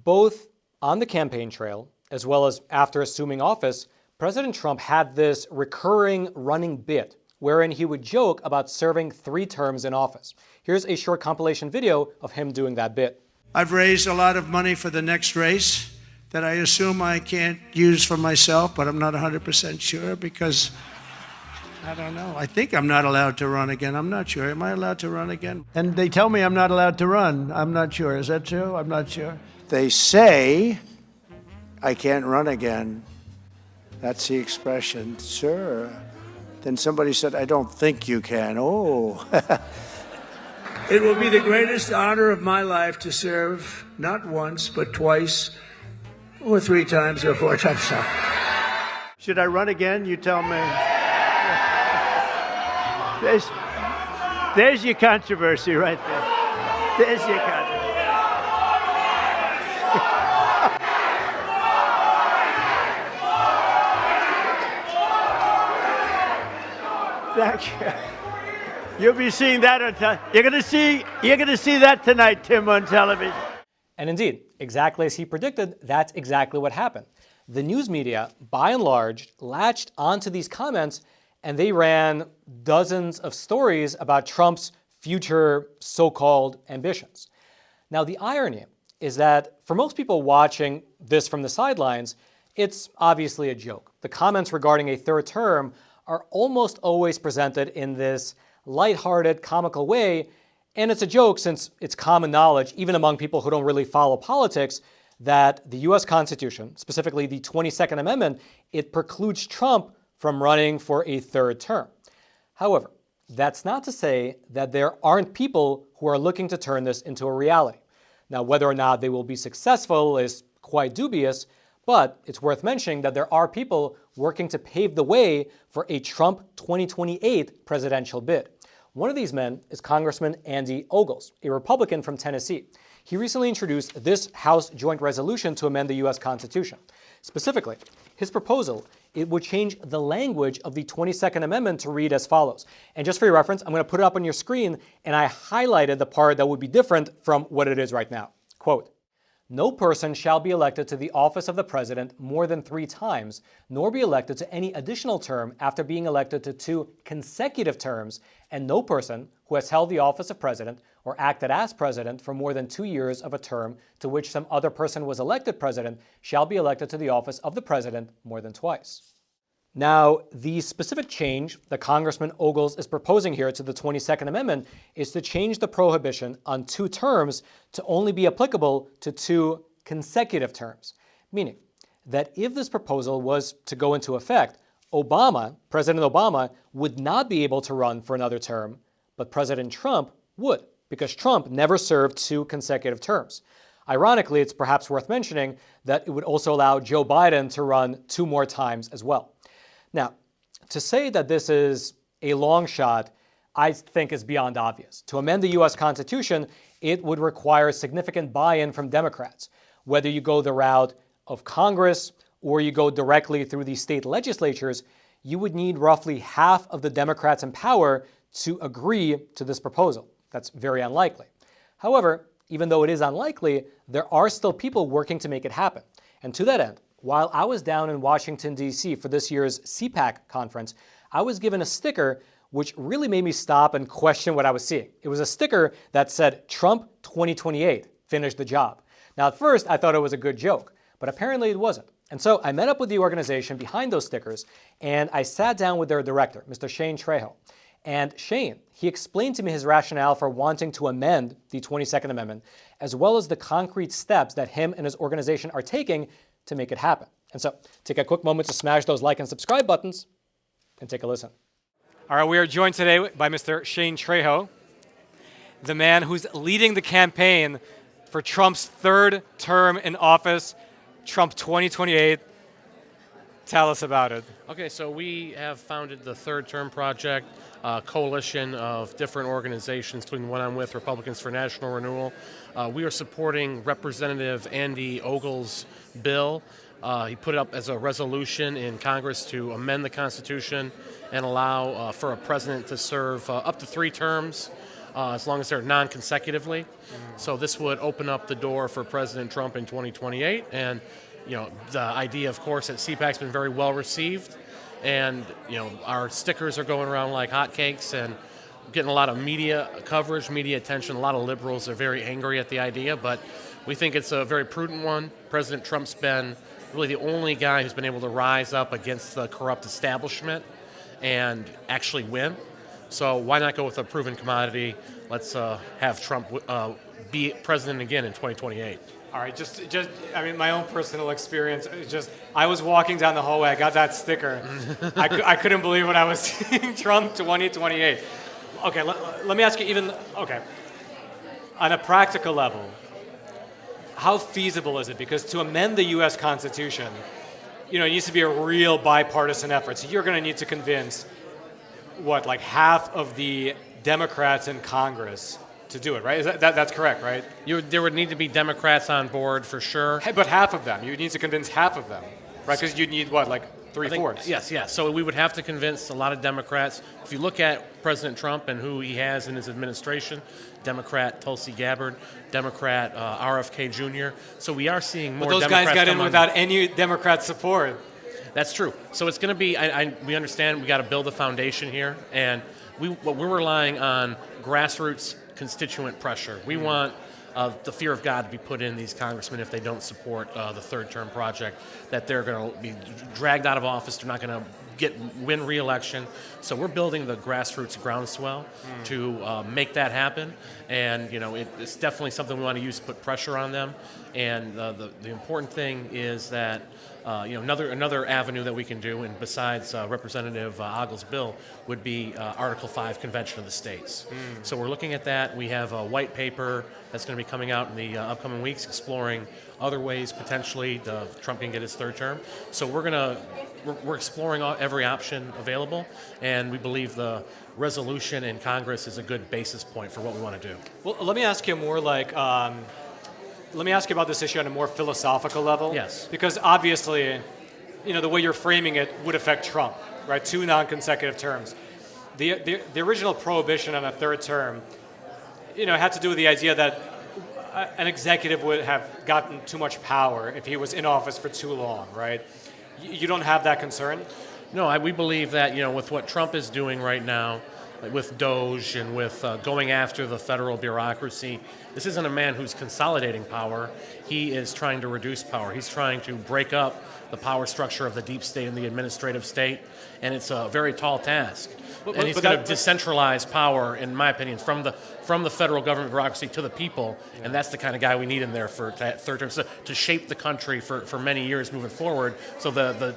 Both on the campaign trail, as well as after assuming office, President Trump had this recurring running bit wherein he would joke about serving 3 terms in office. Here's a short compilation video of him doing that bit. I've raised a lot of money for the next race that I assume I can't use for myself, but I'm not 100% sure because I don't know. I think I'm not allowed to run again. I'm not sure. Am I allowed to run again? And they tell me I'm not allowed to run. I'm not sure. Is that true? I'm not sure. They say I can't run again. That's the expression. Sure. Then somebody said, I don't think you can. Oh. It will be the greatest honor of my life to serve not once, but twice, or 3 times, or 4 times. Should I run again? You tell me. There's your controversy right there. There's your controversy. Thank you. You'll be seeing that on you're gonna see that tonight, Tim, on television. And indeed, exactly as he predicted, that's exactly what happened. The news media, by and large, latched onto these comments and they ran dozens of stories about Trump's future so-called ambitions. Now, the irony is that for most people watching this from the sidelines, it's obviously a joke. The comments regarding a 3rd term are almost always presented in this lighthearted, comical way, and it's a joke since it's common knowledge, even among people who don't really follow politics, that the U.S. Constitution, specifically the 22nd Amendment, it precludes Trump from running for a 3rd term. However, that's not to say that there aren't people who are looking to turn this into a reality. Now, whether or not they will be successful is quite dubious, but it's worth mentioning that there are people working to pave the way for a Trump 2028 presidential bid. One of these men is Congressman Andy Ogle, a Republican from Tennessee. He recently introduced this House joint resolution to amend the U.S. Constitution. Specifically, his proposal, it would change the language of the 22nd Amendment to read as follows. And just for your reference, I'm going to put it up on your screen, and I highlighted the part that would be different from what it is right now. Quote, "No person shall be elected to the office of the president more than 3 times, nor be elected to any additional term after being elected to 2 consecutive terms, and no person who has held the office of president or acted as president for more than 2 years of a term to which some other person was elected president shall be elected to the office of the president more than twice." Now, the specific change that Congressman Ogle is proposing here to the 22nd Amendment is to change the prohibition on 2 terms to only be applicable to 2 consecutive terms, meaning that if this proposal was to go into effect, President Obama, would not be able to run for another term, but President Trump would, because Trump never served 2 consecutive terms. Ironically, it's perhaps worth mentioning that it would also allow Joe Biden to run 2 more times as well. Now, to say that this is a long shot, I think is beyond obvious. To amend the U.S. Constitution, it would require significant buy-in from Democrats. Whether you go the route of Congress or you go directly through the state legislatures, you would need roughly half of the Democrats in power to agree to this proposal. That's very unlikely. However, even though it is unlikely, there are still people working to make it happen. And to that end, while I was down in Washington, D.C. for this year's CPAC conference, I was given a sticker which really made me stop and question what I was seeing. It was a sticker that said, "Trump 2028, finish the job." Now, at first, I thought it was a good joke, but apparently it wasn't. And so I met up with the organization behind those stickers, and I sat down with their director, Mr. Shane Trejo. And Shane, he explained to me his rationale for wanting to amend the 22nd Amendment, as well as the concrete steps that him and his organization are taking to make it happen. And so take a quick moment to smash those like and subscribe buttons and take a listen. All right, we are joined today by Mr. Shane Trejo, the man who's leading the campaign for Trump's 3rd term in office, Trump 2028. Tell us about it. Okay, so we have founded the 3rd Term Project, a coalition of different organizations, including the one I'm with, Republicans for National Renewal. We are supporting Representative Andy Ogle's bill. He put it up as a resolution in Congress to amend the Constitution and allow for a president to serve up to 3 terms. as long as they're non-consecutively. So this would open up the door for President Trump in 2028. And, the idea, of course, that CPAC's been very well received. And, our stickers are going around like hotcakes and getting a lot of media coverage, media attention. A lot of liberals are very angry at the idea, but we think it's a very prudent one. President Trump's been really the only guy who's been able to rise up against the corrupt establishment and actually win. So why not go with a proven commodity? Let's have Trump be president again in 2028. All right, I mean, my own personal experience, I was walking down the hallway, I got that sticker. I couldn't believe what I was seeing, Trump 2028. Okay, let me ask you on a practical level, how feasible is it? Because to amend the U.S. Constitution, it needs to be a real bipartisan effort. So you're going to need to convince, like half of the Democrats in Congress to do it, right? That's correct, right? There would need to be Democrats on board for sure. Hey, but half of them. You need to convince half of them, right? Because you'd need, like 3/4? Yes. So we would have to convince a lot of Democrats. If you look at President Trump and who he has in his administration, Democrat Tulsi Gabbard, Democrat RFK Jr. So we are seeing more Democrats. But those guys got in without any Democrat support. That's true. So it's going to be, we understand we got to build a foundation here, and we're relying on grassroots constituent pressure. We want the fear of God to be put in these congressmen if they don't support the third term project, that they're going to be dragged out of office, they're not going to win re-election. So we're building the grassroots groundswell to make that happen, and it's definitely something we want to use to put pressure on them. And the important thing is that another avenue that we can do, and besides Representative Ogle's bill, would be Article 5 Convention of the States. So we're looking at that. We have a white paper that's going to be coming out in the upcoming weeks exploring other ways potentially Trump can get his third term. So we're exploring every option available, and we believe the resolution in Congress is a good basis point for what we want to do. Well, let me ask you more let me ask you about this issue on a more philosophical level. Yes. Because obviously, the way you're framing it would affect Trump, right? 2 non-consecutive terms. The original prohibition on a third term, had to do with the idea that an executive would have gotten too much power if he was in office for too long, right? You don't have that concern? No, we believe that, with what Trump is doing right now, with DOJ and with going after the federal bureaucracy, this isn't a man who's consolidating power. He is trying to reduce power. He's trying to break up the power structure of the deep state and the administrative state, and it's a very tall task. And he's going to decentralize power, in my opinion, from the federal government bureaucracy to the people, and that's the kind of guy we need in there for third term, to shape the country for many years moving forward, so the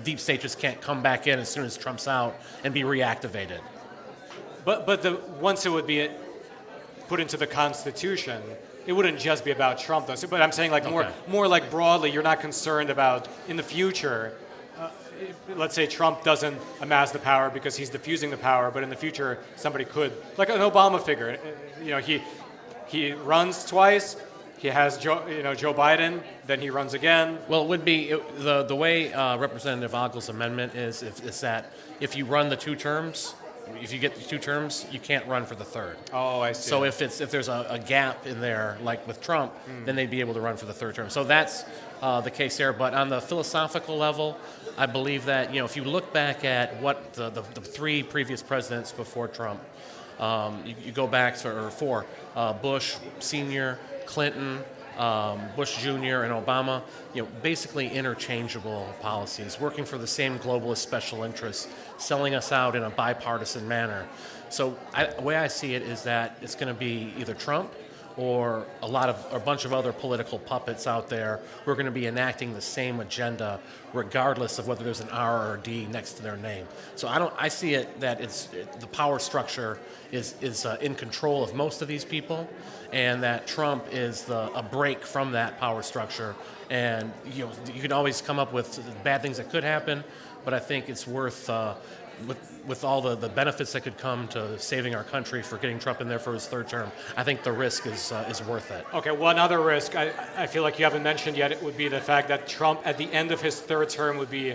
deep state just can't come back in as soon as Trump's out and be reactivated. But once it would be put into the Constitution, it wouldn't just be about Trump, though. But I'm saying more like broadly, you're not concerned about in the future. Let's say Trump doesn't amass the power because he's diffusing the power, but in the future somebody could, like an Obama figure. He runs twice. He has Joe Biden, then he runs again. Well, it would be the way Representative Ogle's amendment is that if you run the 2 terms. If you get the 2 terms, you can't run for the third. Oh, I see. So if there's a gap in there, like with Trump, then they'd be able to run for the third term. So that's the case there. But on the philosophical level, I believe that if you look back at what the 3 previous presidents before Trump, you go back to 4, Bush Sr., Clinton, Bush Jr. and Obama, basically interchangeable policies, working for the same globalist special interests, selling us out in a bipartisan manner. So the way I see it is that it's going to be either Trump or a bunch of other political puppets out there who are going to be enacting the same agenda, regardless of whether there's an R or a D next to their name. So I see it that the power structure is in control of most of these people, and that Trump is a break from that power structure. And you can always come up with bad things that could happen, but I think it's worth. With all the benefits that could come to saving our country for getting Trump in there for his third term, I think the risk is worth it. Okay, one other risk I feel like you haven't mentioned yet, it would be the fact that Trump at the end of his third term would be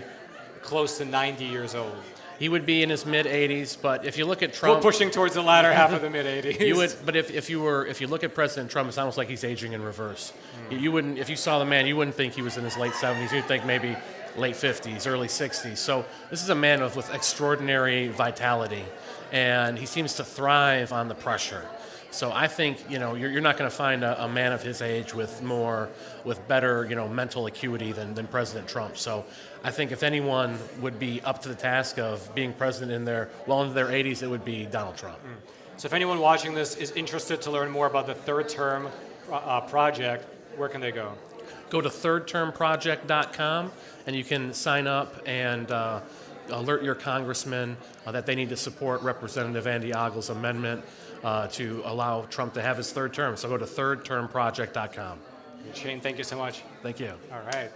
close to 90 years old. He would be in his mid-80s, but if you look at Trump, pushing towards the latter half of the mid-80s. you would. But if you look at President Trump, it's almost like he's aging in reverse. You wouldn't, if you saw the man, you wouldn't think he was in his late 70s. You'd think maybe late 50s, early 60s. So this is a man with extraordinary vitality, and he seems to thrive on the pressure. So I think you're not going to find a man of his age with better mental acuity than President Trump. So I think if anyone would be up to the task of being president into their 80s, it would be Donald Trump. So if anyone watching this is interested to learn more about the third term project, where can they go? Go to thirdtermproject.com and you can sign up and alert your congressman that they need to support Representative Andy Ogle's amendment to allow Trump to have his third term. So go to thirdtermproject.com. Shane, thank you so much. Thank you. All right.